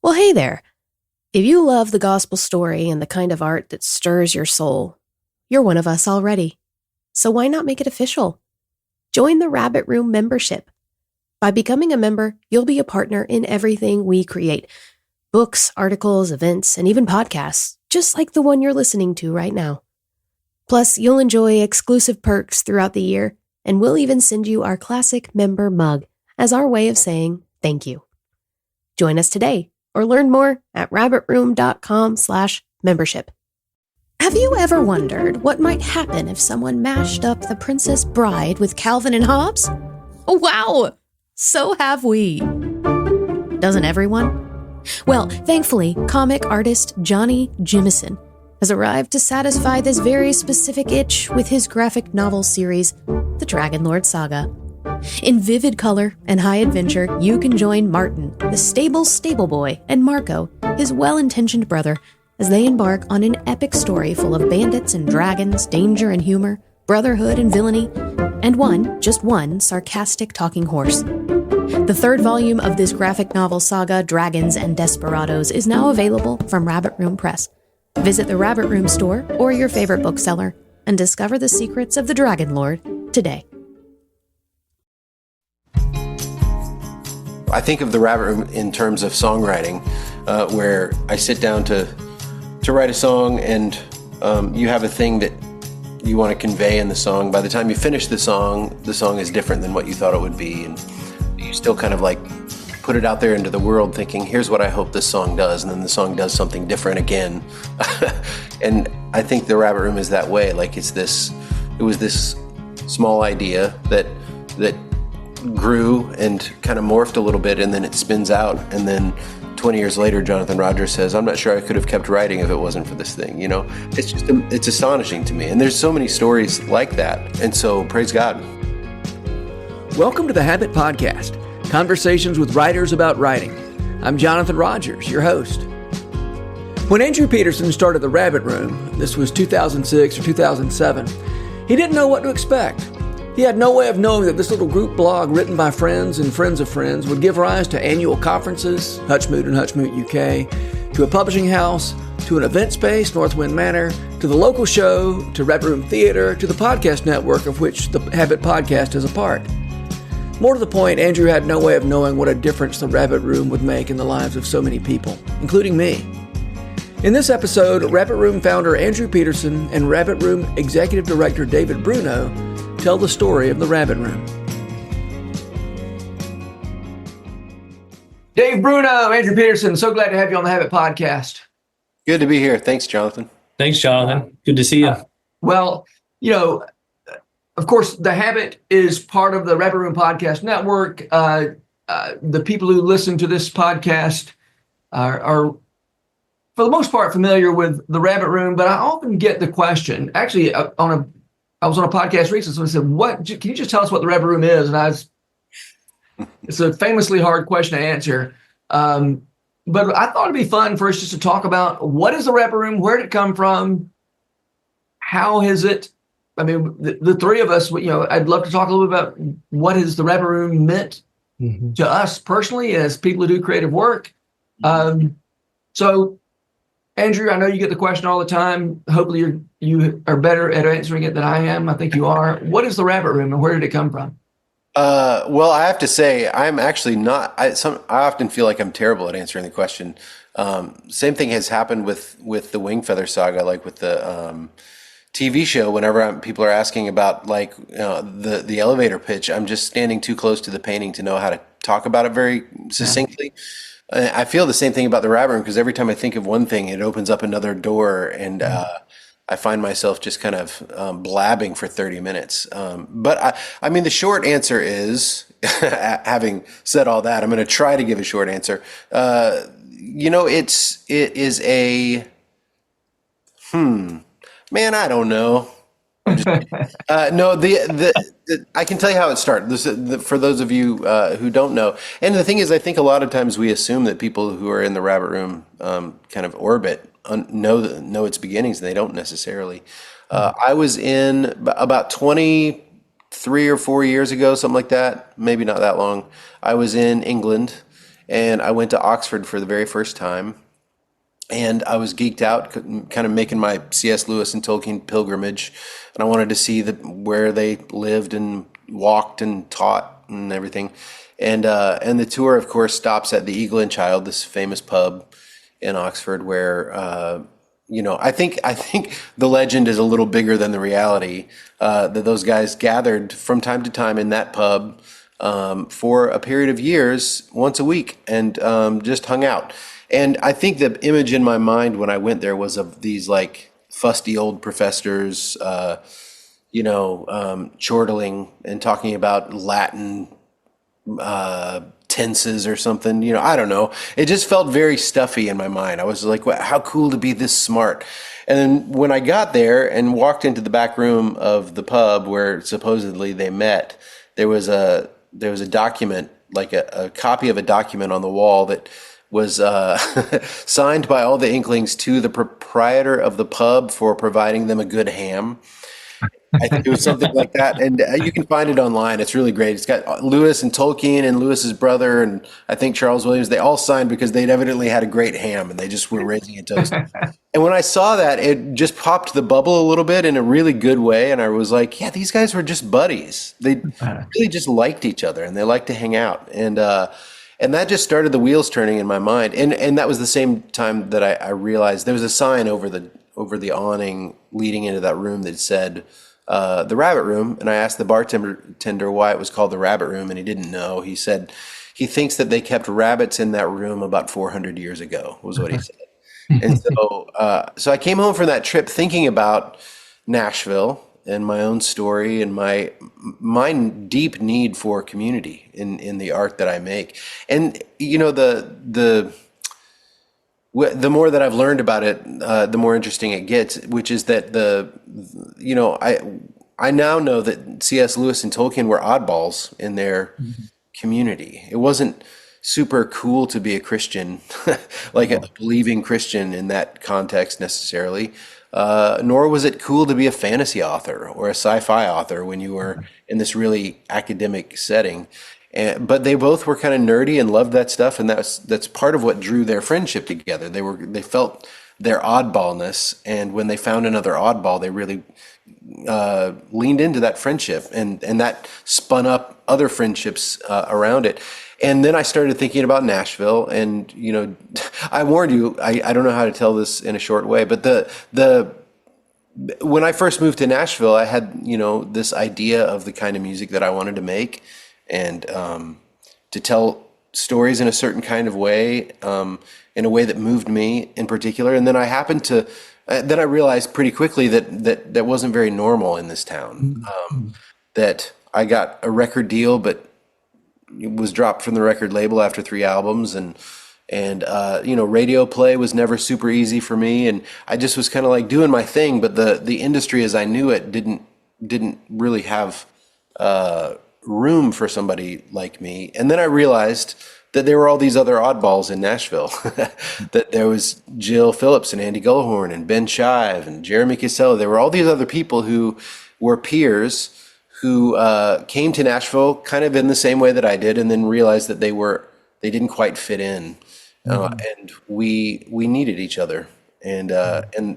Well, hey there. If you love the gospel story and the kind of art that stirs your soul, you're one of us already. So why not make it official? Join the Rabbit Room membership. By becoming a member, you'll be a partner in everything we create. Books, articles, events, and even podcasts, just like the one you're listening to right now. Plus, you'll enjoy exclusive perks throughout the year, and we'll even send you our classic member mug as our way of saying thank you. Join us today, or learn more at rabbitroom.com/membership. Have you ever wondered what might happen if someone mashed up The Princess Bride with Calvin and Hobbes? Oh, wow! So have we. Doesn't everyone? Well, thankfully, comic artist Johnny Jimison has arrived to satisfy this very specific itch with his graphic novel series, The Dragonlord Saga. In vivid color and high adventure, you can join Martin, the stable boy, and Marco, his well-intentioned brother, as they embark on an epic story full of bandits and dragons, danger and humor, brotherhood and villainy, and just one, sarcastic talking horse. The third volume of this graphic novel saga, Dragons and Desperados, is now available from Rabbit Room Press. Visit the Rabbit Room store or your favorite bookseller and discover the secrets of the Dragonlord today. I think of the Rabbit Room in terms of songwriting, where I sit down to write a song, and you have a thing that you want to convey in the song. By the time you finish the song is different than what you thought it would be, and you still kind of like put it out there into the world thinking, here's what I hope this song does, and then the song does something different again. And I think the Rabbit Room is that way. Like it was this small idea that grew and kind of morphed a little bit, and then it spins out, and then 20 years later Jonathan Rogers says, I'm not sure I could have kept writing if it wasn't for this thing. It's astonishing to me, and there's so many stories like that, and so praise God. Welcome to the Habit Podcast, conversations with writers about writing. I'm Jonathan Rogers, your host. When Andrew Peterson started the Rabbit Room, this was 2006 or 2007, he didn't know what to expect. He had no way of knowing that this little group blog written by friends and friends of friends would give rise to annual conferences, Hutchmoot and Hutchmoot UK, to a publishing house, to an event space, Wind Manor, to the local show, to Rabbit Room Theater, to the podcast network of which the Habit Podcast is a part. More to the point, Andrew had no way of knowing what a difference the Rabbit Room would make in the lives of so many people, including me. In this episode, Rabbit Room founder Andrew Peterson and Rabbit Room executive director David Bruno tell the story of the Rabbit Room. Dave Bruno, Andrew Peterson, so glad to have you on the Habit Podcast. Good to be here. Thanks, Jonathan. Thanks, Jonathan. Good to see you. Well, of course, The Habit is part of the Rabbit Room Podcast Network. The people who listen to this podcast are, for the most part, familiar with the Rabbit Room, but I often get the question, actually, I was on a podcast recently, someone said, can you just tell us what the Rabbit Room is? And it's a famously hard question to answer. But I thought it'd be fun for us just to talk about what is the Rabbit Room? Where did it come from? How is it? I mean, the three of us, I'd love to talk a little bit about what has the Rabbit Room meant to us personally as people who do creative work. So, Andrew, I know you get the question all the time. Hopefully you are better at answering it than I am. I think you are. What is the Rabbit Room and where did it come from? Well, I have to say, I'm actually not. I often feel like I'm terrible at answering the question. Same thing has happened with the Wingfeather saga, like with the TV show. Whenever people are asking about the elevator pitch, I'm just standing too close to the painting to know how to talk about it very succinctly. I feel the same thing about the Rabbit Room, because every time I think of one thing, it opens up another door, and I find myself just kind of blabbing for 30 minutes. But I mean, the short answer is, having said all that, I'm going to try to give a short answer. It is a, man, I don't know. No, I can tell you how it started. For those of you who don't know, and the thing is, I think a lot of times we assume that people who are in the Rabbit Room kind of orbit know its beginnings, and they don't necessarily. I was in about 23 or 4 years ago, something like that, maybe not that long. I was in England, and I went to Oxford for the very first time. And I was geeked out, kind of making my C.S. Lewis and Tolkien pilgrimage, and I wanted to see where they lived and walked and taught and everything. And the tour, of course, stops at the Eagle and Child, this famous pub in Oxford, where I think the legend is a little bigger than the reality. That those guys gathered from time to time in that pub for a period of years, once a week, and just hung out. And I think the image in my mind when I went there was of these like fusty old professors, chortling and talking about Latin tenses or something. I don't know. It just felt very stuffy in my mind. I was like, wow, how cool to be this smart. And then when I got there and walked into the back room of the pub where supposedly they met, there was a document, like a copy of a document on the wall that was signed by all the Inklings to the proprietor of the pub for providing them a good ham. I think it was something like that, and you can find it online. It's really great. It's got Lewis and Tolkien and Lewis's brother, and I think Charles Williams. They all signed because they'd evidently had a great ham, and they just were raising a toast. And when I saw that, it just popped the bubble a little bit in a really good way, and I was like, yeah, these guys were just buddies. They really just liked each other, and they liked to hang out, and that just started the wheels turning in my mind. And that was the same time that I realized there was a sign over the awning leading into that room that said the Rabbit Room. And I asked the bartender why it was called the Rabbit Room, and he didn't know. He said he thinks that they kept rabbits in that room about 400 years ago, was what he said. And so I came home from that trip thinking about Nashville and my own story and my deep need for community in the art that I make. And the more that I've learned about it, the more interesting it gets, which is that I now know that C.S. Lewis and Tolkien were oddballs in their community. It wasn't super cool to be a Christian, like a believing Christian in that context necessarily. Nor was it cool to be a fantasy author or a sci-fi author when you were in this really academic setting. But they both were kind of nerdy and loved that stuff, and that's part of what drew their friendship together. They felt their oddballness, and when they found another oddball, they really leaned into that friendship, and that spun up other friendships around it. And then I started thinking about Nashville, and I warned you, I don't know how to tell this in a short way, but when I first moved to Nashville, I had this idea of the kind of music that I wanted to make, and to tell stories in a certain kind of way, in a way that moved me in particular. And then I realized pretty quickly that wasn't very normal in this town. That I got a record deal, but it was dropped from the record label after 3 albums, and radio play was never super easy for me, and I just was kind of like doing my thing, but the industry as I knew it didn't really have room for somebody like me. And then I realized that there were all these other oddballs in Nashville. That there was Jill Phillips and Andy Gullhorn and Ben Shive and Jeremy Casella. There were all these other people who were peers who came to Nashville kind of in the same way that I did, and then realized that they didn't quite fit in, and we needed each other. And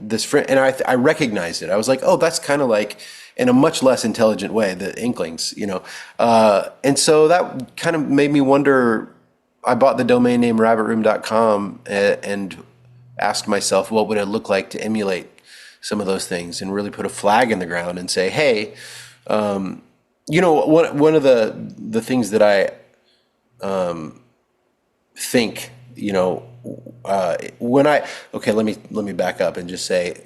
this friend, and I recognized it. I was like, oh, that's kind of like, in a much less intelligent way, the Inklings, and so that kind of made me wonder. I bought the domain name rabbitroom.com and asked myself, what would it look like to emulate some of those things and really put a flag in the ground and say, hey, one of the things that I think, let me back up and just say,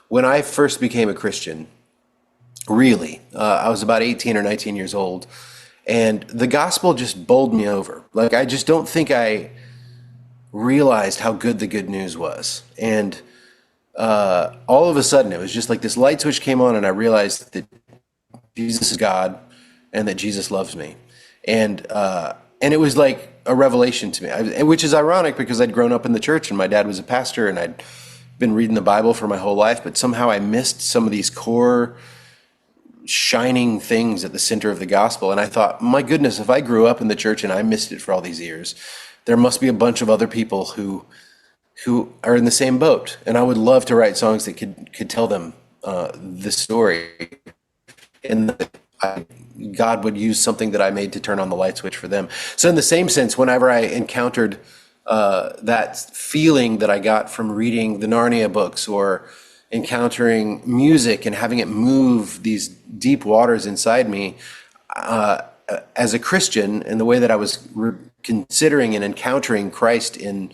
when I first became a Christian, really, I was about 18 or 19 years old, and the gospel just bowled me over. Like, I just don't think I realized how good the good news was. And all of a sudden, it was just like this light switch came on, and I realized that Jesus is God and that Jesus loves me. And it was like a revelation to me, which is ironic because I'd grown up in the church and my dad was a pastor and I'd been reading the Bible for my whole life, but somehow I missed some of these core shining things at the center of the gospel. And I thought, my goodness, if I grew up in the church and I missed it for all these years, there must be a bunch of other people who are in the same boat, and I would love to write songs that could tell them this story, and that God would use something that I made to turn on the light switch for them. So in the same sense, whenever I encountered that feeling that I got from reading the Narnia books or encountering music and having it move these deep waters inside me, as a Christian, and the way that I was considering and encountering Christ in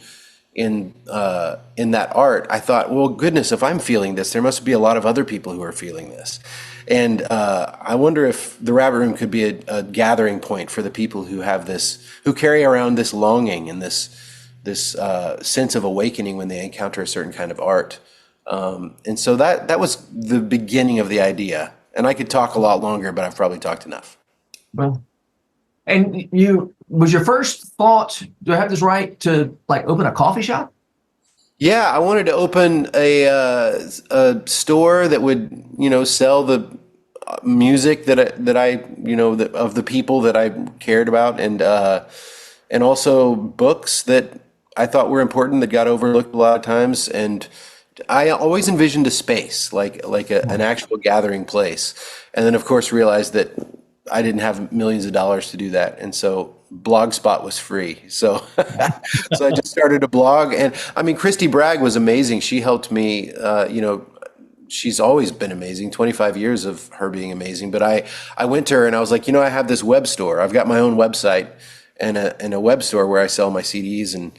that art, I thought, well, goodness, if I'm feeling this, there must be a lot of other people who are feeling this. And I wonder if the Rabbit Room could be a gathering point for the people who have this, who carry around this longing and this sense of awakening when they encounter a certain kind of art. And so that was the beginning of the idea. And I could talk a lot longer, but I've probably talked enough. Well, and was your first thought, do I have this right, to like open a coffee shop? Yeah, I wanted to open a store that would, sell the music that I of the people that I cared about, and also books that I thought were important that got overlooked a lot of times. And I always envisioned a space like an actual gathering place, and then of course realized that I didn't have millions of dollars to do that, and so Blogspot was free. So so I just started a blog, and I mean, Christy Bragg was amazing. She helped me. She's always been amazing. 25 years of her being amazing. But I went to her and I was like, I have this web store. I've got my own website and a web store where I sell my CDs and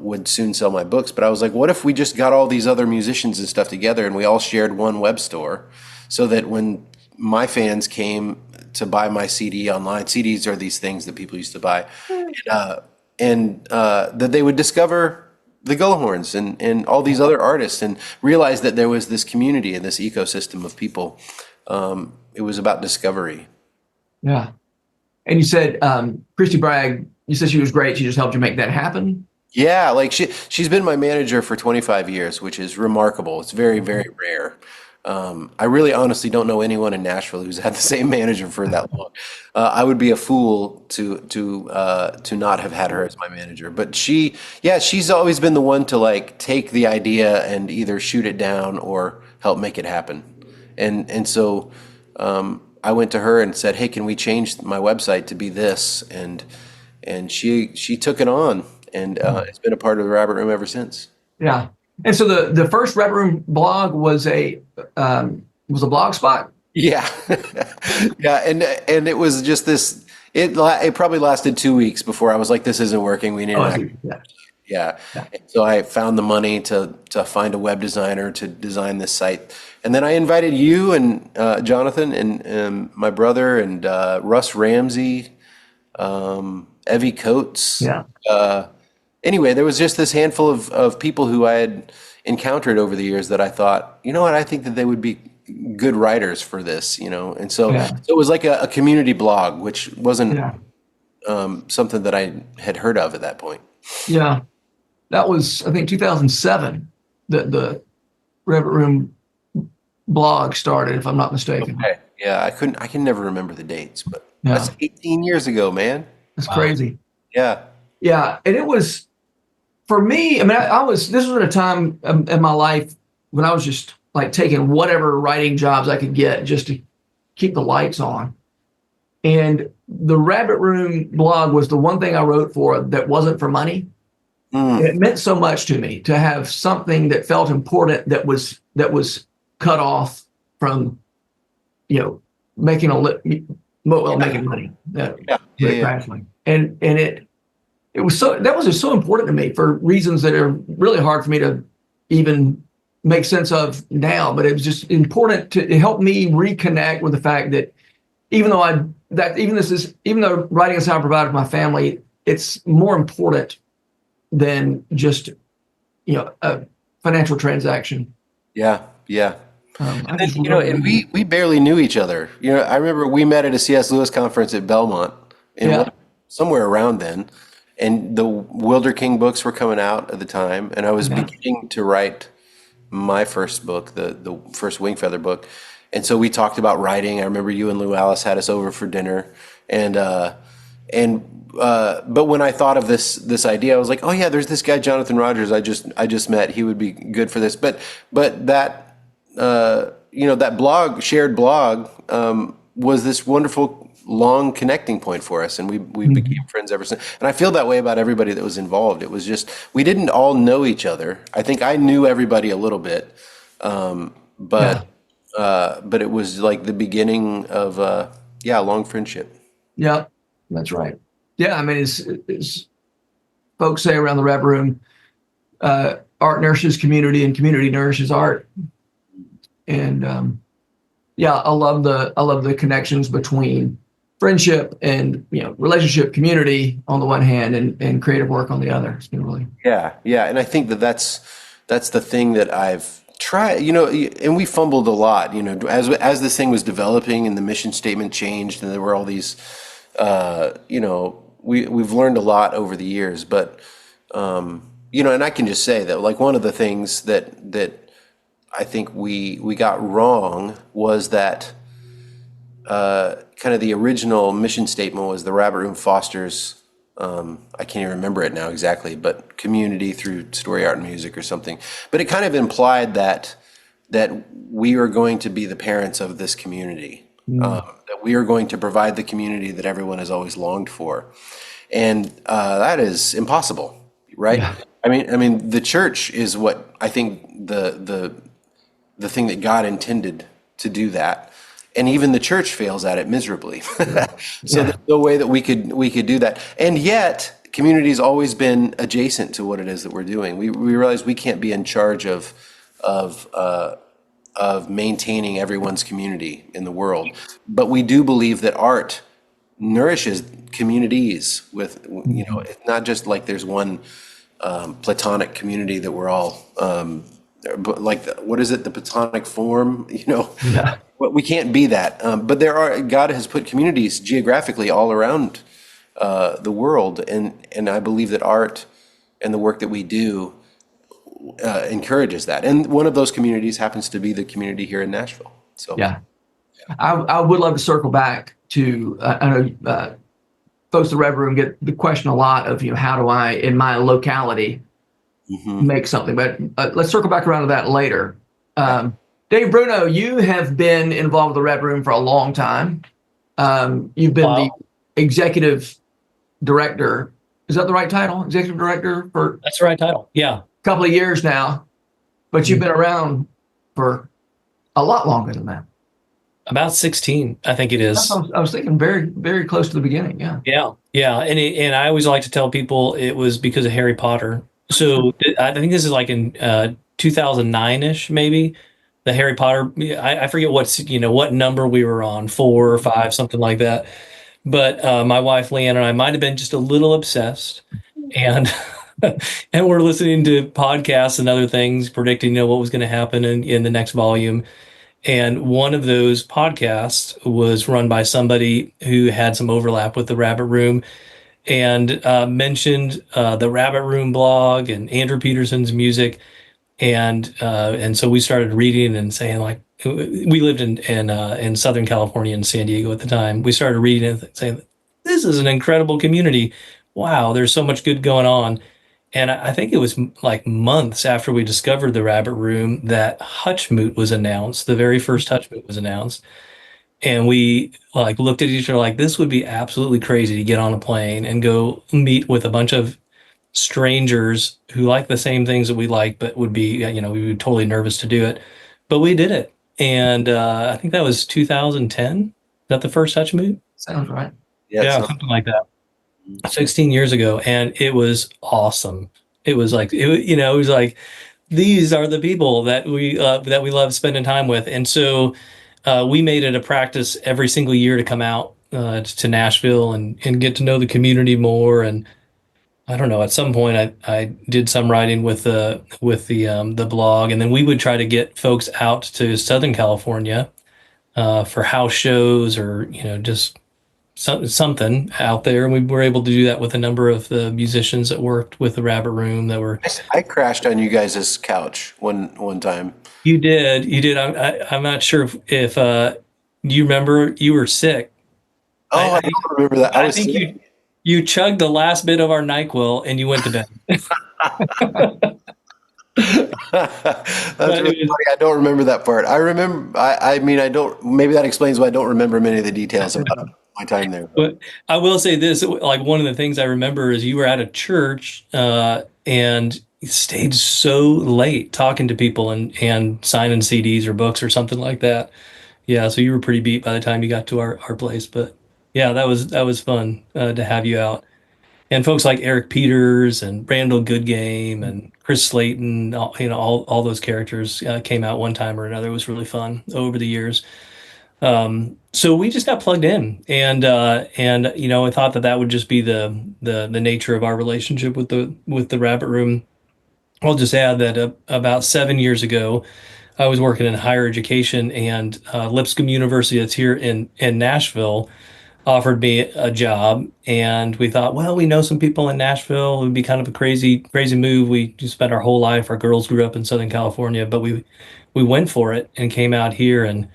would soon sell my books. But I was like, what if we just got all these other musicians and stuff together and we all shared one web store, so that when my fans came to buy my CD online, CDs are these things that people used to buy, and that they would discover the Gullahorns and all these other artists and realize that there was this community and this ecosystem of people. It was about discovery. Yeah. And you said Christy Bragg, you said she was great. She just helped you make that happen? Yeah, like she's been my manager for 25 years, which is remarkable. It's very, very rare. I really honestly don't know anyone in Nashville who's had the same manager for that long. I would be a fool to not have had her as my manager. But she's always been the one to like take the idea and either shoot it down or help make it happen. And so I went to her and said, "Hey, can we change my website to be this?" And she took it on, and it's been a part of the Rabbit Room ever since. Yeah. And so the first Rabbit Room blog was a blog spot. Yeah, yeah, and it was just this. It probably lasted 2 weeks before I was like, "This isn't working. We need an yeah. So I found the money to find a web designer to design this site, and then I invited you and Jonathan and my brother and Russ Ramsey, Evie Coates. Yeah. Anyway, there was just this handful of people who I had encountered over the years that I thought, you know what, I think that they would be good writers for this, and so it was like a community blog, which wasn't something that I had heard of at that point. Yeah, that was, I think, 2007 that the Rabbit Room blog started, if I'm not mistaken. Okay. Yeah, I can never remember the dates, but that's 18 years ago, man. That's crazy. Yeah. Yeah, and it was, for me, I mean, this was at a time in my life when I was just like taking whatever writing jobs I could get just to keep the lights on. And the Rabbit Room blog was the one thing I wrote for that wasn't for money. It meant so much to me to have something that felt important that was cut off from, making making money. And it was that was just so important to me for reasons that are really hard for me to even make sense of now. But it was just important to help me reconnect with the fact that even though writing is how I provide for my family, it's more important than just a financial transaction. Yeah. And then, we barely knew each other. I remember we met at a C.S. Lewis conference at Belmont, somewhere around then. And the Wilder King books were coming out at the time, and I was beginning to write my first book, the first Wingfeather book. And so we talked about writing. I remember you and Lou Alice had us over for dinner, and But when I thought of this idea, I was like, oh yeah, there's this guy Jonathan Rogers I just met. He would be good for this. But that that shared blog was this wonderful long connecting point for us, and we became friends ever since. And I feel that way about everybody that was involved. It was just we didn't all know each other. I think I knew everybody a little bit, but it was like the beginning of a long friendship. Yeah, that's right. Yeah, I mean, it's folks say around the Rap Room, art nourishes community and community nourishes art. And I love the connections between friendship and relationship, community on the one hand, and creative work on the other. It's been really and I think that's the thing that I've tried, and we fumbled a lot, as this thing was developing and the mission statement changed and there were all these we've learned a lot over the years, but and I can just say that like one of the things that I think we got wrong was that kind of the original mission statement was the Rabbit Room fosters, I can't even remember it now exactly, but community through story, art, and music or something. But it kind of implied that we are going to be the parents of this community, that we are going to provide the community that everyone has always longed for. And that is impossible, right? Yeah. I mean, the church is what I think the thing that God intended to do that. And even the church fails at it miserably. So there's no way that we could do that. And yet, community's always been adjacent to what it is that we're doing. We realize we can't be in charge of maintaining everyone's community in the world, but we do believe that art nourishes communities. With it's not just like there's one platonic community that we're all like what is it, the platonic form? Yeah. We can't be that, but God has put communities geographically all around the world, and I believe that art and the work that we do encourages that. And one of those communities happens to be the community here in Nashville. So I would love to circle back to I know folks at the Red Room get the question a lot of how do I in my locality make something, but let's circle back around to that later. Dave, Bruno, you have been involved with the Red Room for a long time. You've been the executive director. Is that the right title? Executive director for? That's the right title. Yeah. A couple of years now, but you've been around for a lot longer than that. About 16, I think it is. I was thinking very, very close to the beginning. Yeah. Yeah. And I always like to tell people it was because of Harry Potter. So I think this is like in 2009-ish, maybe. The Harry Potter, I forget what number we were on, 4 or 5, something like that. But my wife, Leanne, and I might have been just a little obsessed. And and we're listening to podcasts and other things, predicting what was going to happen in the next volume. And one of those podcasts was run by somebody who had some overlap with the Rabbit Room and mentioned the Rabbit Room blog and Andrew Peterson's music. And so we started reading and saying, like, we lived in Southern California in San Diego at the time. We started reading and saying, this is an incredible community. Wow, there's so much good going on. And I think it was like months after we discovered the Rabbit Room that Hutchmoot was announced. The very first Hutchmoot was announced. And we looked at each other like, this would be absolutely crazy to get on a plane and go meet with a bunch of strangers who like the same things that we like, but would be, we would be totally nervous to do it. But we did it. And I think that was 2010. Is that the first Hutchmoot? Sounds right. Yeah, something like that. 16 years ago. And it was awesome. It was like, it was like, these are the people that we love spending time with. And so we made it a practice every single year to come out to Nashville and get to know the community more. And I don't know, at some point I did some writing with the blog, and then we would try to get folks out to Southern California for house shows or, just something out there. And we were able to do that with a number of the musicians that worked with the Rabbit Room that were. I crashed on you guys' couch one time. You did. I'm not sure if you remember, you were sick. Oh, I don't remember that. I was think sick. You chugged the last bit of our NyQuil and you went to bed. That's But really funny. I don't remember that part. I remember. I mean, I don't. Maybe that explains why I don't remember many of the details about my time there. But I will say this, like one of the things I remember is you were at a church and you stayed so late talking to people and signing CDs or books or something like that. Yeah, so you were pretty beat by the time you got to our place. But yeah, that was fun to have you out. And folks like Eric Peters and Randall Goodgame and Chris Slayton, all those characters came out one time or another. It was really fun over the years. So we just got plugged in, and I thought that would just be the nature of our relationship with the Rabbit Room. I'll just add that about 7 years ago, I was working in higher education, and Lipscomb University, that's here in Nashville, offered me a job, and we thought, well, we know some people in Nashville. It would be kind of a crazy move. We just spent our whole life. Our girls grew up in Southern California, but we went for it and came out here, and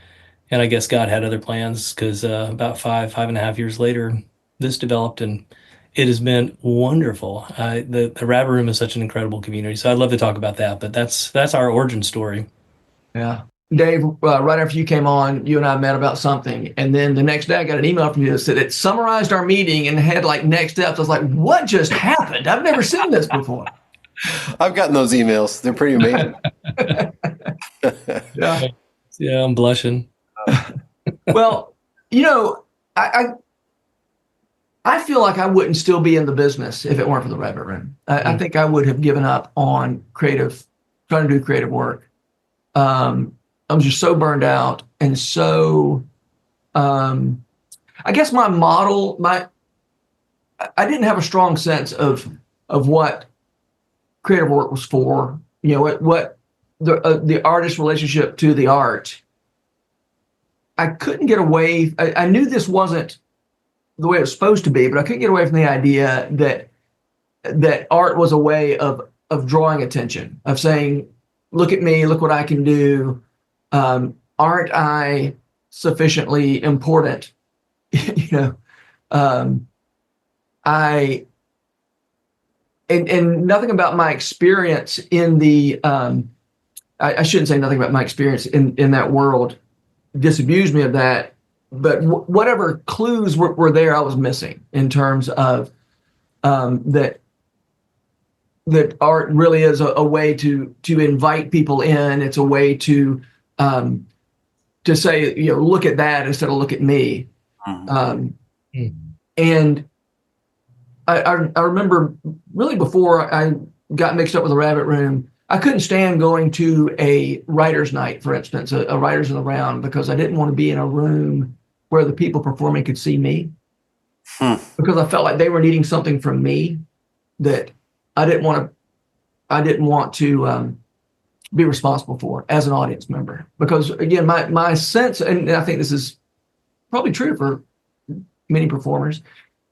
I guess God had other plans because about 5.5 years later, this developed, and it has been wonderful. The Rabbit Room is such an incredible community, so I'd love to talk about that. But that's our origin story. Yeah. Dave, right after you came on, you and I met about something. And then the next day I got an email from you that said it summarized our meeting and had like next steps. I was like, what just happened? I've never seen this before. I've gotten those emails. They're pretty amazing. Yeah. Yeah, I'm blushing. Well, I feel like I wouldn't still be in the business if it weren't for the Rabbit Room. I think I would have given up on trying to do creative work. I'm just so burned out, and so I guess my model, I didn't have a strong sense of what creative work was for. What the artist's relationship to the art. I couldn't get away. I knew this wasn't the way it was supposed to be, but I couldn't get away from the idea that art was a way of drawing attention, of saying, look at me, look what I can do. Aren't I sufficiently important? And nothing about my experience in the, I shouldn't say nothing about my experience in that world disabused me of that, but whatever clues were there, I was missing in terms of that art really is a way to invite people in. It's a way to say, look at that instead of look at me. And I remember really before I got mixed up with the Rabbit Room, I couldn't stand going to a writer's night, for instance, a writer's in the round, because I didn't want to be in a room where the people performing could see me, because I felt like they were needing something from me that I didn't want to be responsible for as an audience member. Because again, my sense, and I think this is probably true for many performers,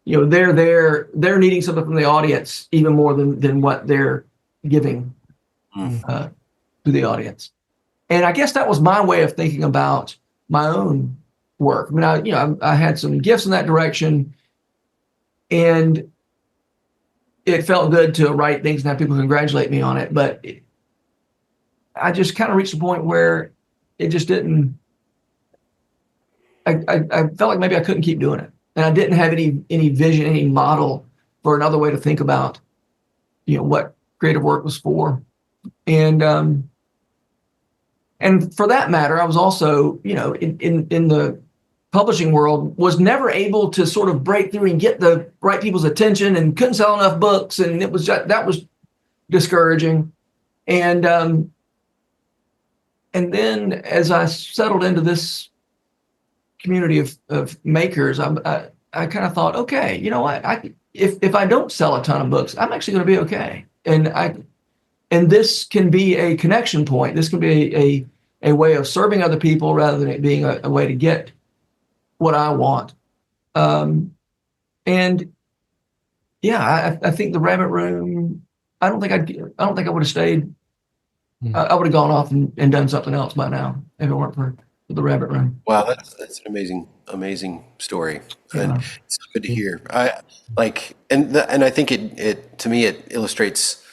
they're needing something from the audience even more than what they're giving to the audience. And I guess that was my way of thinking about my own work. I mean, I had some gifts in that direction, and it felt good to write things and have people congratulate me on it. But I just kind of reached a point where it just didn't. I felt like maybe I couldn't keep doing it, and I didn't have any vision, any model for another way to think about, what creative work was for. And for that matter, I was also, in the publishing world, was never able to sort of break through and get the right people's attention, and couldn't sell enough books, and that was discouraging. And then as I settled into this community of makers, I kind of thought, okay, you know what, if I don't sell a ton of books, I'm actually going to be okay. And this can be a connection point. This can be a way of serving other people rather than it being a way to get what I want. And yeah, I think the Rabbit Room, I don't think I would have stayed. I would have gone off and done something else by now if it weren't for for the Rabbit Room. Wow, that's an amazing story, and Yeah. it's good to hear. I like, and I think it to me it illustrates.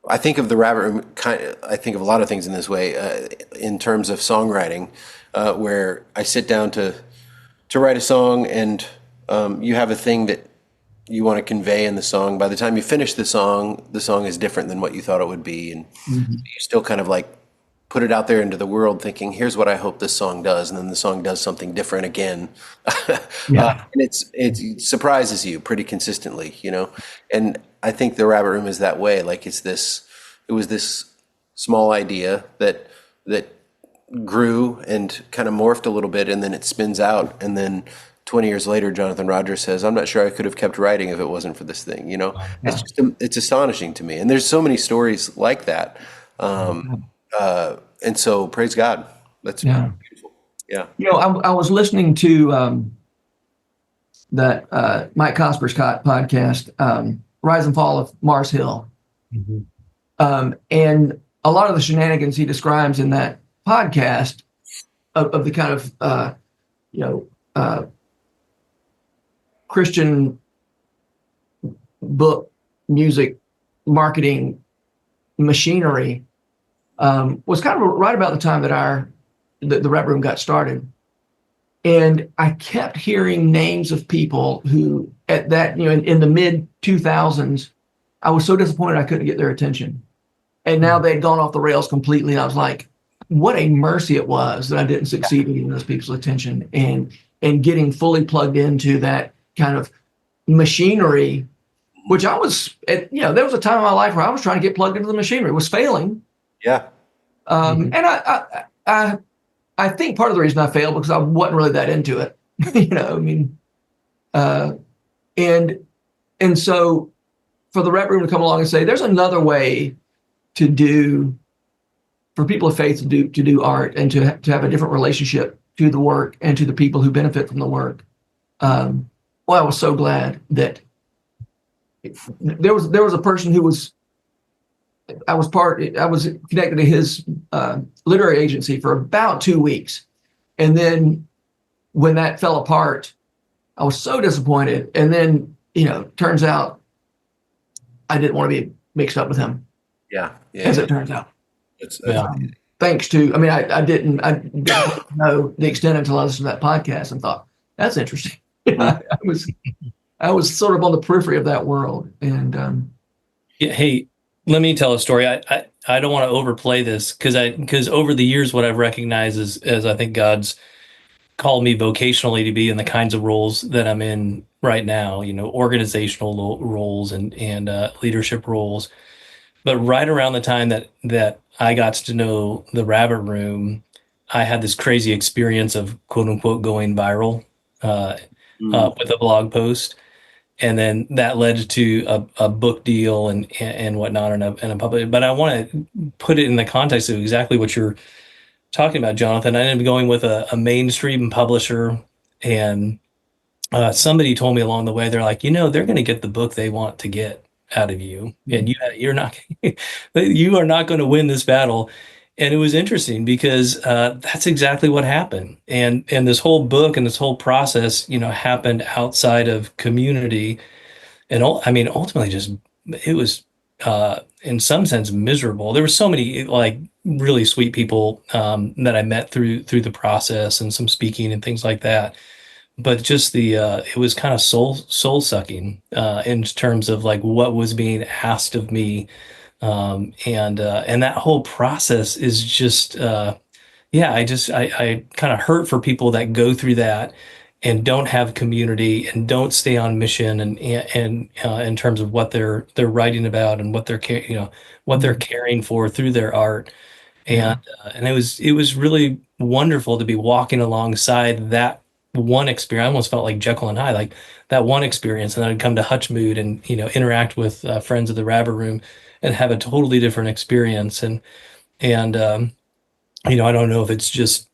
I think of the Rabbit Room I think of a lot of things in this way, in terms of songwriting, where I sit down to write a song, and you have a thing that you want to convey in the song. By the time you finish the song is different than what you thought it would be, and Mhm. you still kind of like put it out there into the world, thinking, "Here's what I hope this song does," and then the song does something different again, Yeah. and it surprises you pretty consistently, you know. And I think the Rabbit Room is that way. Like it was this small idea that grew and kind of morphed a little bit, and then it spins out, and then 20 years later, Jonathan Rogers says, "I'm not sure I could have kept writing if it wasn't for this thing." You know, Yeah. it's astonishing to me, and there's so many stories like that. And so praise God. That's Yeah. beautiful. Yeah. I was listening to that Mike Cosper's podcast, Rise and Fall of Mars Hill. Mhm. And a lot of the shenanigans he describes in that podcast of the kind of, Christian book, music, marketing machinery was kind of right about the time that the Rep Room got started. And I kept hearing names of people who at that, in the mid 2000s, I was so disappointed I couldn't get their attention. And now they'd gone off the rails completely. And I was like, what a mercy it was that I didn't succeed in getting those people's attention and getting fully plugged into that kind of machinery, which I was there was a time in my life where I was trying to get plugged into the machinery. It was failing. Yeah. And I think part of the reason I failed because I wasn't really that into it, and so for the Rep Room to come along and say, there's another way for people of faith to do art and to have a different relationship to the work and to the people who benefit from the work. I was so glad that there was a person who was, I was connected to his literary agency for about 2 weeks. And then when that fell apart, I was so disappointed. And then, turns out I didn't want to be mixed up with him. Yeah. As it turns out. Yeah. Thanks to, I didn't know the extent until I listened to that podcast and thought, that's interesting. I was sort of on the periphery of that world. And Yeah, hey, let me tell a story. I don't want to overplay this because over the years, what I've recognized is as I think God's called me vocationally to be in the kinds of roles that I'm in right now, organizational roles and leadership roles. But right around the time that I got to know the Rabbit Room, I had this crazy experience of quote unquote going viral with a blog post. And then that led to a book deal and whatnot and a public. But I want to put it in the context of exactly what you're talking about, Jonathan. I ended up going with a mainstream publisher, and somebody told me along the way, they're like, they're going to get the book they want to get out of you, and you're not, you are not going to win this battle. And it was interesting because that's exactly what happened. And this whole book and this whole process, happened outside of community. And ultimately, just it was in some sense miserable. There were so many like really sweet people that I met through the process and some speaking and things like that. But just it was kind of soul sucking in terms of like what was being asked of me. And that whole process is just, I kind of hurt for people that go through that and don't have community and don't stay on mission and in terms of what they're writing about and what they're caring for through their art. And it was really wonderful to be walking alongside that one experience. I almost felt like Jekyll and Hyde, like that one experience, and then I'd come to Hutchmoot and interact with friends of the Rabbit Room and have a totally different experience. And I don't know if it's just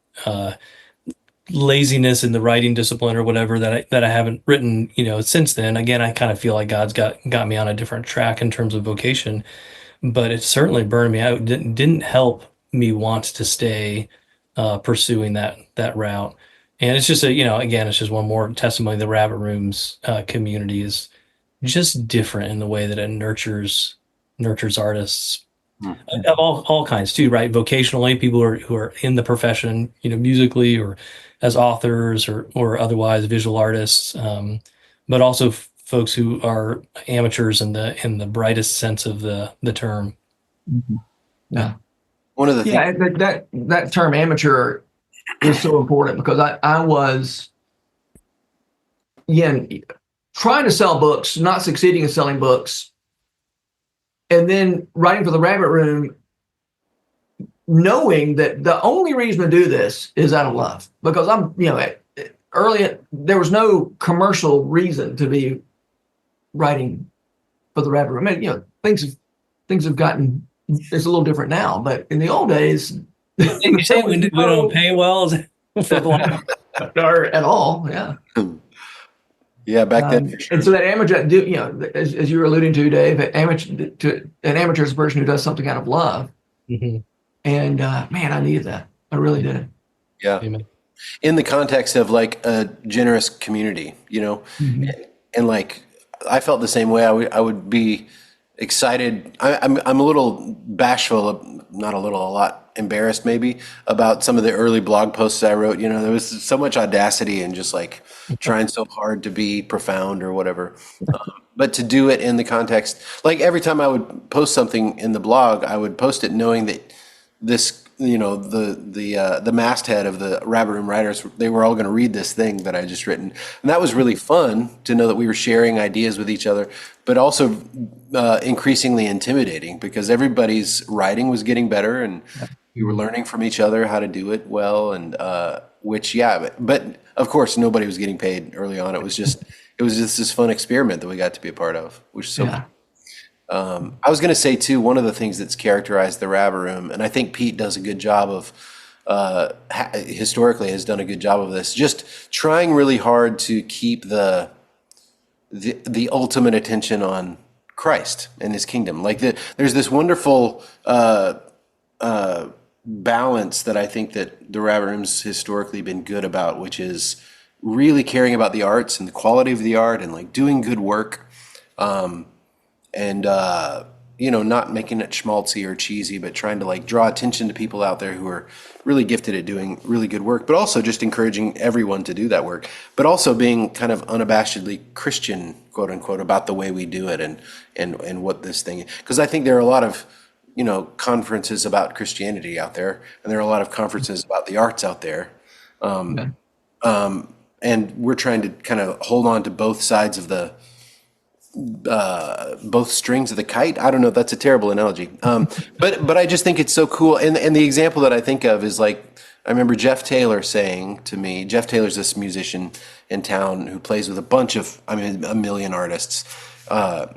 laziness in the writing discipline or whatever that I haven't written since then. Again, I kind of feel like God's got me on a different track in terms of vocation, but it certainly burned me out. It didn't help me want to stay pursuing that route. And it's just again, it's just one more testimony. The Rabbit Rooms community is just different in the way that it nurtures artists of all kinds too, right? Vocationally, people who are in the profession, musically or as authors or otherwise visual artists, but also folks who are amateurs in the brightest sense of the term. Yeah. One of the things, Yeah, that term amateur is so important because I was, again, trying to sell books, not succeeding in selling books, and then writing for the Rabbit Room, knowing that the only reason to do this is out of love. Because I'm, early, there was no commercial reason to be writing for the Rabbit Room. And, things have gotten, it's a little different now, but in the old days, You say we don't pay well or at all, yeah. yeah, back then for sure. And so that amateur, as you were alluding to, Dave, an amateur is a person who does something out of love. Mm-hmm. And man, I needed that. I really did. Yeah. Amen. In the context of like a generous community, Mm-hmm. and like I felt the same way. I would be excited. I'm a little bashful, not a little, a lot embarrassed maybe about some of the early blog posts I wrote. There was so much audacity and just like trying so hard to be profound or whatever. But to do it in the context, like every time I would post something in the blog, I would post it knowing that this, the masthead of the Rabbit Room writers, they were all going to read this thing that I just written. And that was really fun to know that we were sharing ideas with each other, but also increasingly intimidating because everybody's writing was getting better and we were learning from each other how to do it well. And but of course nobody was getting paid early on. It was just this fun experiment that we got to be a part of, which is so cool. I was going to say too, one of the things that's characterized the Rabbit Room, and I think Pete does a good job of, historically has done a good job of this, just trying really hard to keep the ultimate attention on Christ and His kingdom. Like there's this wonderful balance that I think that the Rabbit Room's historically been good about, which is really caring about the arts and the quality of the art and like doing good work. Not making it schmaltzy or cheesy, but trying to like draw attention to people out there who are really gifted at doing really good work, but also just encouraging everyone to do that work, but also being kind of unabashedly Christian, quote unquote, about the way we do it and what this thing is. Because I think there are a lot of, conferences about Christianity out there, and there are a lot of conferences about the arts out there. And we're trying to kind of hold on to both sides of both strings of the kite. I don't know. That's a terrible analogy. But I just think it's so cool. And the example that I think of is like, I remember Jeff Taylor saying to me, Jeff Taylor's this musician in town who plays with a million artists.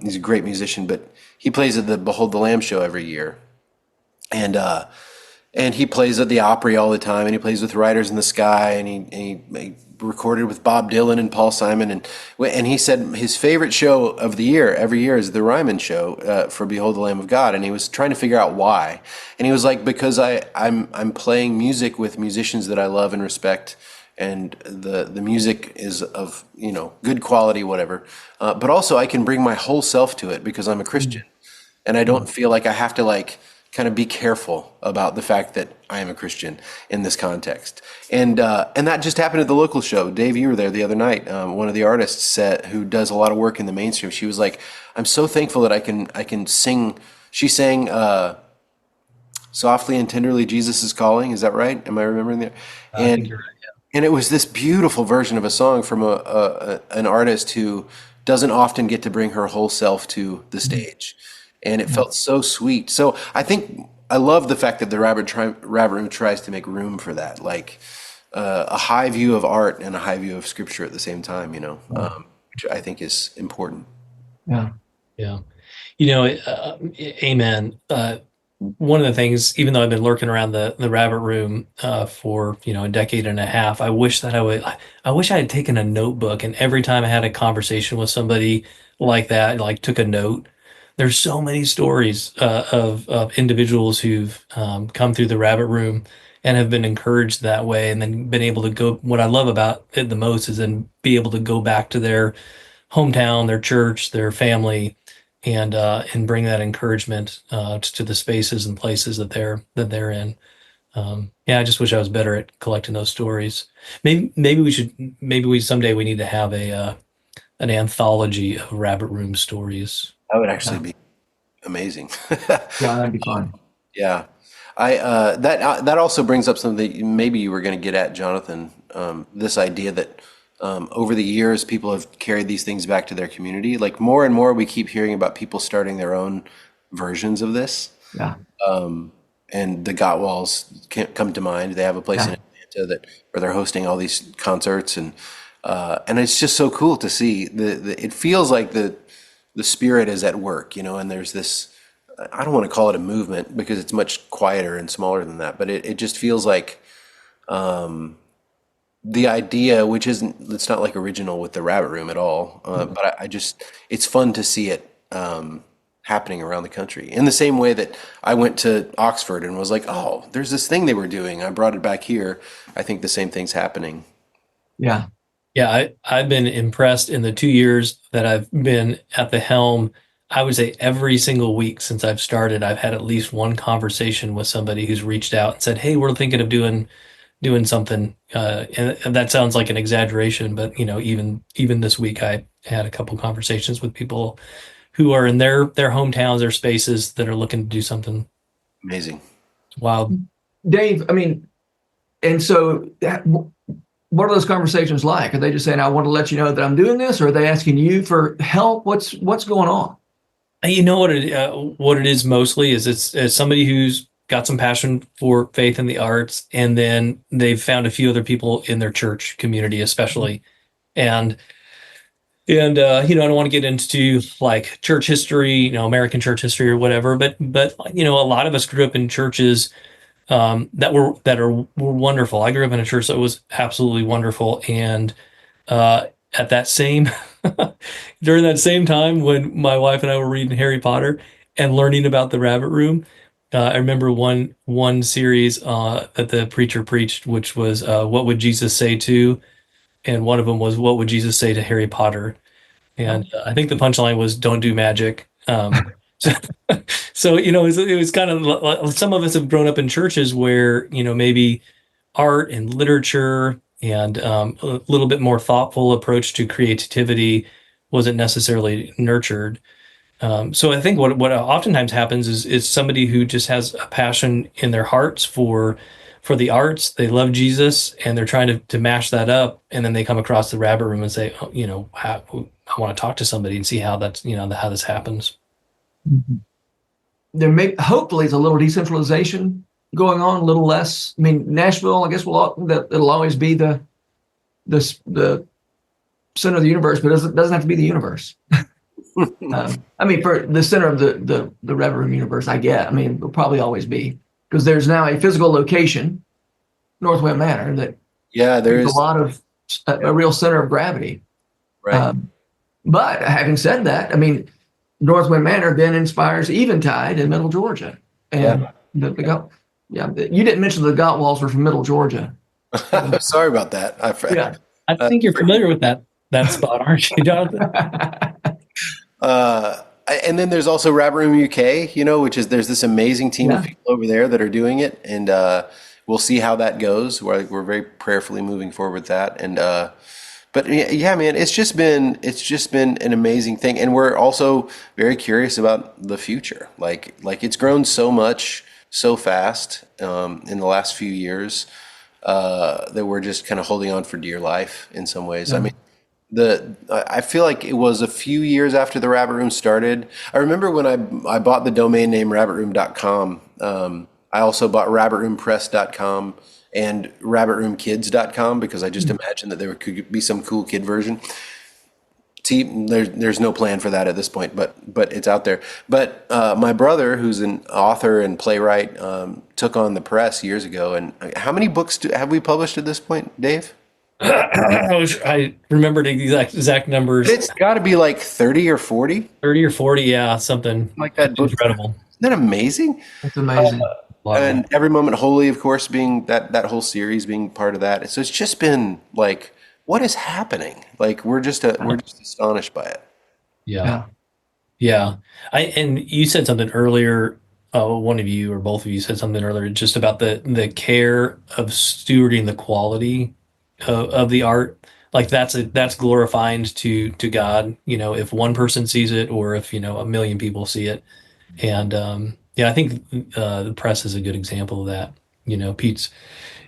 He's a great musician, but he plays at the Behold the Lamb show every year. And he plays at the Opry all the time, and he plays with Riders in the Sky, and he recorded with Bob Dylan and Paul Simon, and he said his favorite show of the year every year is the Ryman show for Behold the Lamb of God, and he was trying to figure out why, and he was like, because I'm playing music with musicians that I love and respect, and the music is of good quality, whatever, but also I can bring my whole self to it because I'm a Christian, and I don't feel like I have to like kind of be careful about the fact that I am a Christian in this context. And that just happened at the local show. Dave, you were there the other night. One of the artists who does a lot of work in the mainstream, she was like, I'm so thankful that I can sing. She sang Softly and Tenderly Jesus is Calling. Is that right? Am I remembering that? I think you're right, yeah. And it was this beautiful version of a song from an artist who doesn't often get to bring her whole self to the stage. And it felt so sweet. So I think I love the fact that the Rabbit Room tries to make room for that, like a high view of art and a high view of Scripture at the same time, which I think is important. Yeah. Yeah. Amen. One of the things, even though I've been lurking around the Rabbit Room for a decade and a half, I wish I had taken a notebook, and every time I had a conversation with somebody like that, like took a note, there's so many stories of individuals who've come through the rabbit room and have been encouraged that way, and then been able to go. What I love about it the most is then be able to go back to their hometown, their church, their family, and bring that encouragement to the spaces and places that they're in. Yeah, I just wish I was better at collecting those stories. Maybe someday we need to have an anthology of rabbit room stories. That would actually be amazing. Yeah, that'd be fun. Yeah. That also brings up something that maybe you were going to get at, Jonathan. This idea that over the years people have carried these things back to their community. Like more and more, we keep hearing about people starting their own versions of this. Yeah. And the Gottwalls come to mind. They have a place in Atlanta where they're hosting all these concerts, and it's just so cool to see. It feels like the spirit is at work, and there's this. I don't want to call it a movement because it's much quieter and smaller than that, but it just feels like the idea, which it's not like original with the Rabbit Room at all, but it's fun to see it happening around the country in the same way that I went to Oxford and was like, oh, there's this thing they were doing. I brought it back here. I think the same thing's happening. Yeah. Yeah, I've been impressed in the 2 years that I've been at the helm. I would say every single week since I've started, I've had at least one conversation with somebody who's reached out and said, "Hey, we're thinking of doing something." And that sounds like an exaggeration, but even this week, I had a couple conversations with people who are in their hometowns, their spaces that are looking to do something amazing. Wild. Dave, I mean, and so what are those conversations like? Are they just saying, "I want to let you know that I'm doing this," or are they asking you for help? What's going on? You know what it is mostly is it's somebody who's got some passion for faith and the arts, and then they've found a few other people in their church community, especially, and I don't want to get into like church history, American church history or whatever, but a lot of us grew up in churches that were wonderful. I grew up in a church that was absolutely wonderful, and at that same during that same time when my wife and I were reading Harry Potter and learning about the Rabbit Room, I remember one series that the preacher preached, which was "What would Jesus say to?" and one of them was "What would Jesus say to Harry Potter?" And I think the punchline was "Don't do magic." So it was kind of, some of us have grown up in churches where maybe art and literature and a little bit more thoughtful approach to creativity wasn't necessarily nurtured. So I think what oftentimes happens is somebody who just has a passion in their hearts for the arts. They love Jesus and they're trying to mash that up, and then they come across the Rabbit Room and say, I want to talk to somebody and see how that's how this happens. Mm-hmm. There may hopefully is a little decentralization going on, a little less. I mean, Nashville, I guess it'll always be the center of the universe, but it doesn't have to be the universe. I mean, for the center of the Rabbit Room universe, it'll probably always be, because there's now a physical location, North Wind Manor, that there's a lot of a real center of gravity. Right. But having said that, I mean, North Wind Manor then inspires Eventide in Middle Georgia, and you didn't mention the Gottwalls were from Middle Georgia. Sorry about that. I think you're familiar with that spot, aren't you, Jonathan? And then there's also Rabbit Room UK, which is, there's this amazing team of people over there that are doing it, and we'll see how that goes. We're very prayerfully moving forward with that, and but yeah, man, it's just been an amazing thing, and we're also very curious about the future. Like it's grown so much so fast in the last few years that we're just kind of holding on for dear life in some ways. I mean, I feel like it was a few years after the Rabbit Room started. I remember when I bought the domain name rabbitroom.com. I also bought rabbitroompress.com and rabbitroomkids.com because I just imagined that there could be some cool kid version. See, there's no plan for that at this point, but it's out there. But my brother, who's an author and playwright, took on the press years ago. And how many books have we published at this point, Dave? I remember the exact numbers, It's got to be like 30 or 40, 30 or 40. Yeah, something. like that It's book. incredible. Isn't that amazing? That's amazing. And Every Moment Holy, of course, being that whole series being part of that. So it's just been like, what is happening? Like we're just astonished by it. Yeah. Yeah. Yeah. And you said something earlier, one of you or both of you said something earlier just about the care of stewarding the quality of the art. Like that's glorifying to God, if one person sees it or if, a million people see it. And yeah, I think the press is a good example of that. Pete's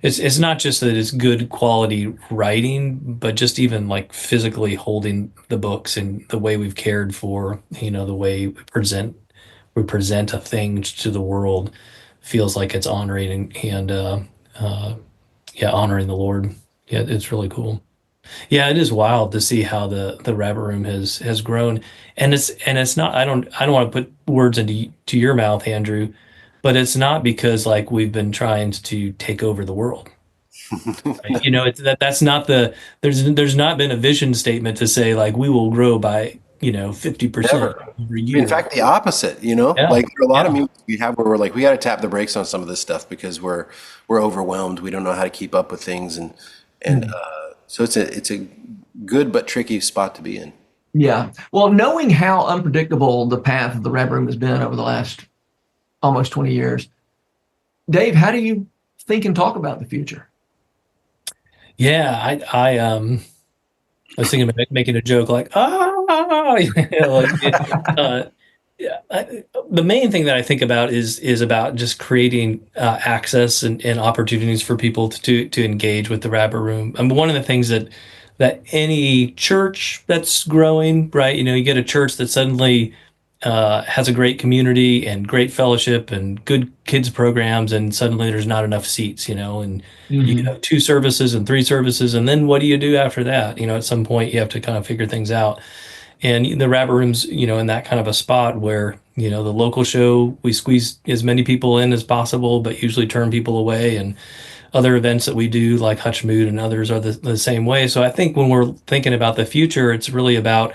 it's not just that it's good quality writing, but just even like physically holding the books and the way we've cared for, the way we present a thing to the world feels like it's honoring and uh, yeah, honoring the Lord. Yeah, it's really cool. Yeah, it is wild to see how the Rabbit Room has grown, and it's not. I don't want to put words into your mouth, Andrew, but it's not because like we've been trying to take over the world. Right? It's that's not there's not been a vision statement to say like we will grow by 50% Never. every In year. fact, the opposite, Yeah, like there are a lot of yeah. meetings we have where we're like, we got to tap the brakes on some of this stuff because we're overwhelmed. We don't know how to keep up with things, and Mhm. so it's a good but tricky spot to be in. Yeah. Well, knowing how unpredictable the path of the Red Room has been over the last almost 20 years, Dave, how do you think and talk about the future? Yeah, I was thinking about making a joke like like yeah, the main thing that I think about is about just creating access and opportunities for people to engage with the Rabbit Room. I mean, one of the things that any church that's growing, right? You get a church that suddenly has a great community and great fellowship and good kids programs, and suddenly there's not enough seats, and you Hmm. have two services and three services, and then what do you do after that? At some point you have to kind of figure things out. And the Rabbit Room's, in that kind of a spot where, the local show, we squeeze as many people in as possible, but usually turn people away. And other events that we do, like Hutchmoot and others, are the same way. So I think when we're thinking about the future, it's really about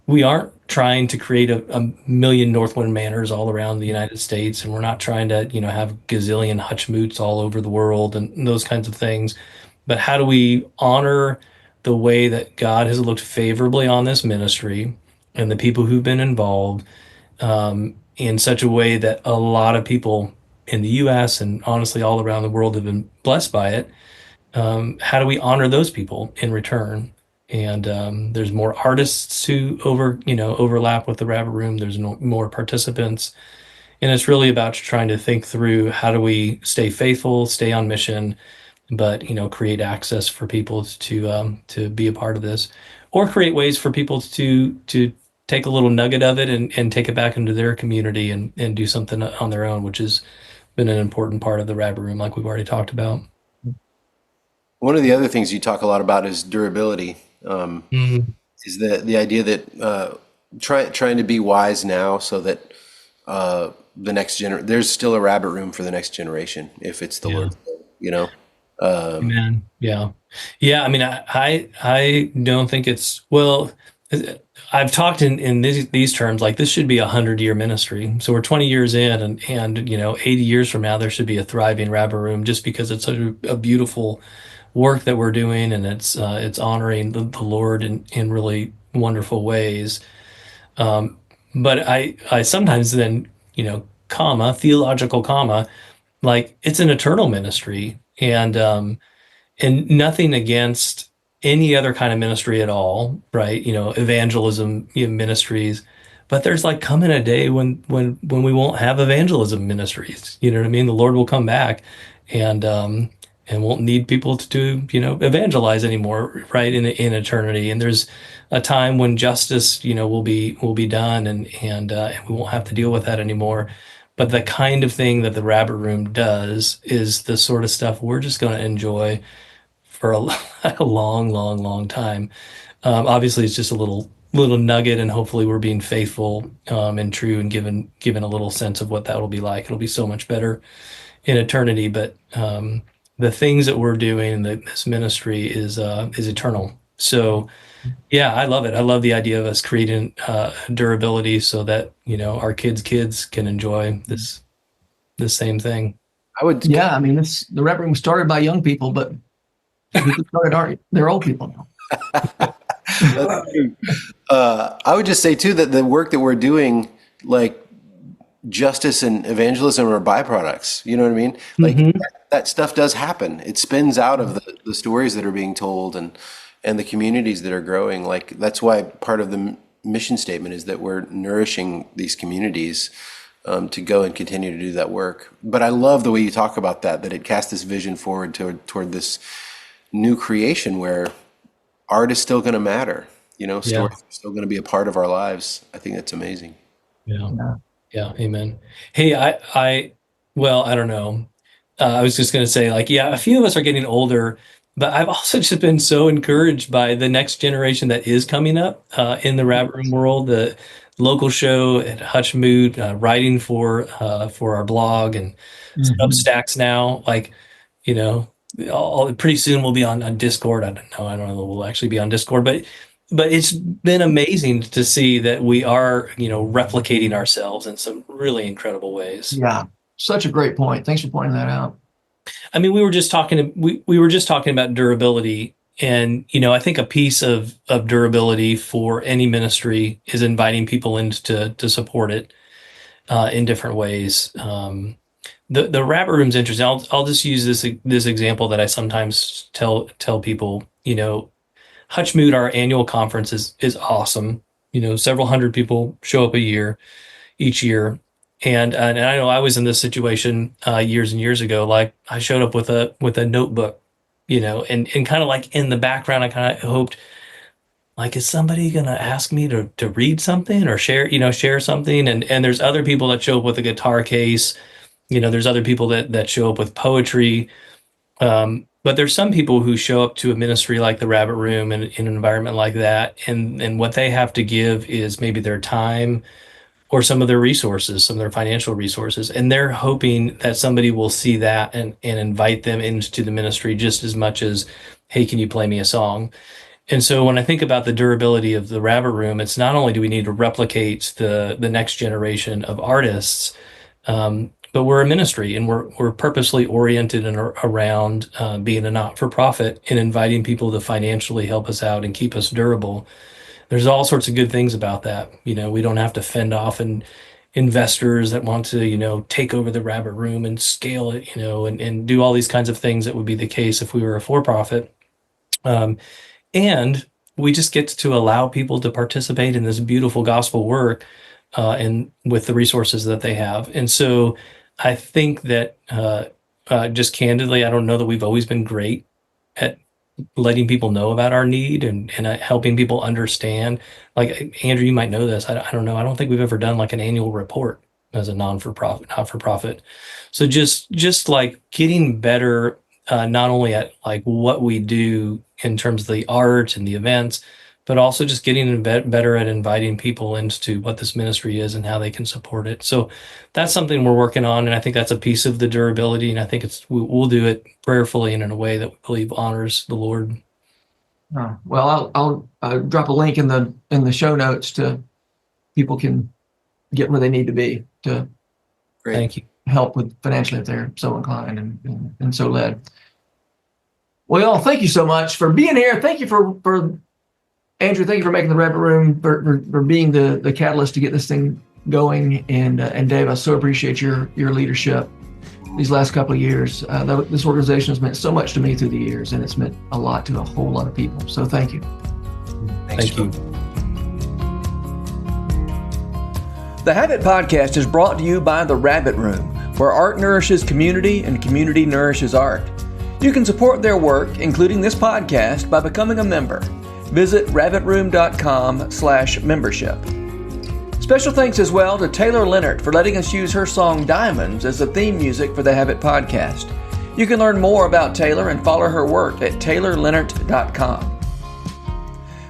we aren't trying to create a million Northwind Manors all around the United States, and we're not trying to, have gazillion Hutchmoots all over the world and those kinds of things. But how do we honor the way that God has looked favorably on this ministry and the people who've been involved in such a way that a lot of people in the U.S. and honestly all around the world have been blessed by it? How do we honor those people in return? And there's more artists who overlap with the Rabbit Room. There's more participants, and it's really about trying to think through how do we stay faithful, stay on mission, but create access for people to be a part of this, or create ways for people to take a little nugget of it and take it back into their community and do something on their own, which has been an important part of the Rabbit Room, like we've already talked about. One of the other things you talk a lot about is durability. Mhm. Is the idea that trying to be wise now so that the there's still a Rabbit Room for the next generation if it's the Yeah. Lord's will, you know. Um, Man, yeah, yeah. I mean, I don't think it's well. I've talked in these terms like this should be 100-year ministry. So we're 20 years in, and 80 years from now there should be a thriving Rabbit Room just because it's such a beautiful work that we're doing, and it's honoring the Lord in really wonderful ways. Um, but I sometimes then theological comma, like it's an eternal ministry, and nothing against any other kind of ministry at all, right? Evangelism, ministries, but there's like coming a day when we won't have evangelism ministries. You know what I mean? The Lord will come back, and won't need people to evangelize anymore, right? In eternity, and there's a time when justice, will be done, and we won't have to deal with that anymore. But the kind of thing that the Rabbit Room does is the sort of stuff we're just going to enjoy for a long, long, long time. Obviously, it's just a little nugget, and hopefully, we're being faithful and true, and given a little sense of what that will be like. It'll be so much better in eternity. But the things that we're doing, this ministry is eternal. So yeah, I love it. I love the idea of us creating durability so that, our kids can enjoy the same thing. I would. Yeah, I mean, the Rep Room was started by young people, but people started they're old people now. I would just say too that the work that we're doing, like justice and evangelism, are byproducts. You know what I mean? Like that stuff does happen. It spins out of the stories that are being told and the communities that are growing. Like that's why part of the mission statement is that we're nourishing these communities to go and continue to do that work. But I love the way you talk about that it casts this vision forward toward this new creation where art is still going to matter. Stories are still going to be a part of our lives. I think that's amazing. Yeah. Amen. Hey, I don't know. I was just going to say, a few of us are getting older, but I've also just been so encouraged by the next generation that is coming up in the Rabbit Room world. The local show at Hutchmoot, writing for our blog and Substacks now. Pretty soon we'll be on Discord. I don't know. We'll actually be on Discord, but it's been amazing to see that we are, replicating ourselves in some really incredible ways. Yeah, such a great point. Thanks for pointing that out. I mean, we were just talking about durability, and I think a piece of durability for any ministry is inviting people in to support it in different ways. The Rabbit Room's interesting. I'll just use this example that I sometimes tell people. Hutchmoot, our annual conference, is awesome. Several hundred people show up each year. And I know I was in this situation years and years ago. Like I showed up with a notebook, and kind of like in the background, I kind of hoped, like, is somebody going to ask me to read something or share something? And there's other people that show up with a guitar case. There's other people that show up with poetry. But there's some people who show up to a ministry like the Rabbit Room in an environment like that. And what they have to give is maybe their time or some of their resources, some of their financial resources. And they're hoping that somebody will see that and invite them into the ministry just as much as, hey, can you play me a song? And so when I think about the durability of the Rabbit Room, it's not only do we need to replicate the next generation of artists, but we're a ministry and we're purposely oriented around being a not-for-profit and inviting people to financially help us out and keep us durable. There's all sorts of good things about that. We don't have to fend off investors that want to, take over the Rabbit Room and scale it, and do all these kinds of things that would be the case if we were a for-profit. And we just get to allow people to participate in this beautiful gospel work and with the resources that they have. And so I think that just candidly, I don't know that we've always been great at letting people know about our need and helping people understand. Like Andrew, you might know this. I don't know. I don't think we've ever done like an annual report as a not-for-profit. So just like getting better, not only at like what we do in terms of the art and the events, but also just getting better at inviting people into what this ministry is and how they can support it. So that's something we're working on, and I think that's a piece of the durability, and I think we'll do it prayerfully and in a way that we believe honors the Lord. Well, I'll drop a link in the show notes to people can get where they need to be to Thank you. help with financially if they're so inclined and so led. Well, y'all, thank you so much for being here. Thank you for Andrew, thank you for making the Rabbit Room, for being the catalyst to get this thing going. And Dave, I so appreciate your leadership these last couple of years. This organization has meant so much to me through the years, and it's meant a lot to a whole lot of people. So thank you. Thank you. The Habit Podcast is brought to you by the Rabbit Room, where art nourishes community and community nourishes art. You can support their work, including this podcast, by becoming a member. Visit rabbitroom.com/membership. Special thanks as well to Taylor Leonard for letting us use her song Diamonds as the theme music for the Habit Podcast. You can learn more about Taylor and follow her work at taylorleonard.com.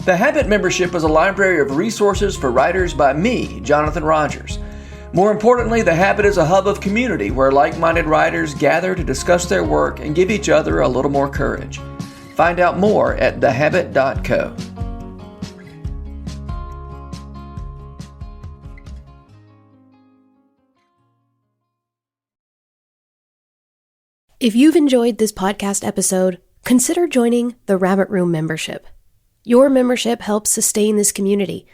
The Habit membership is a library of resources for writers by me, Jonathan Rogers. More importantly, The Habit is a hub of community where like-minded writers gather to discuss their work and give each other a little more courage. Find out more at thehabit.co. If you've enjoyed this podcast episode, consider joining the Rabbit Room membership. Your membership helps sustain this community,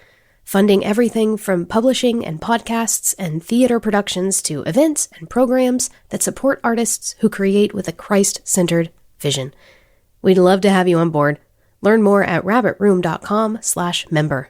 funding everything from publishing and podcasts and theater productions to events and programs that support artists who create with a Christ-centered vision. We'd love to have you on board. Learn more at rabbitroom.com/member.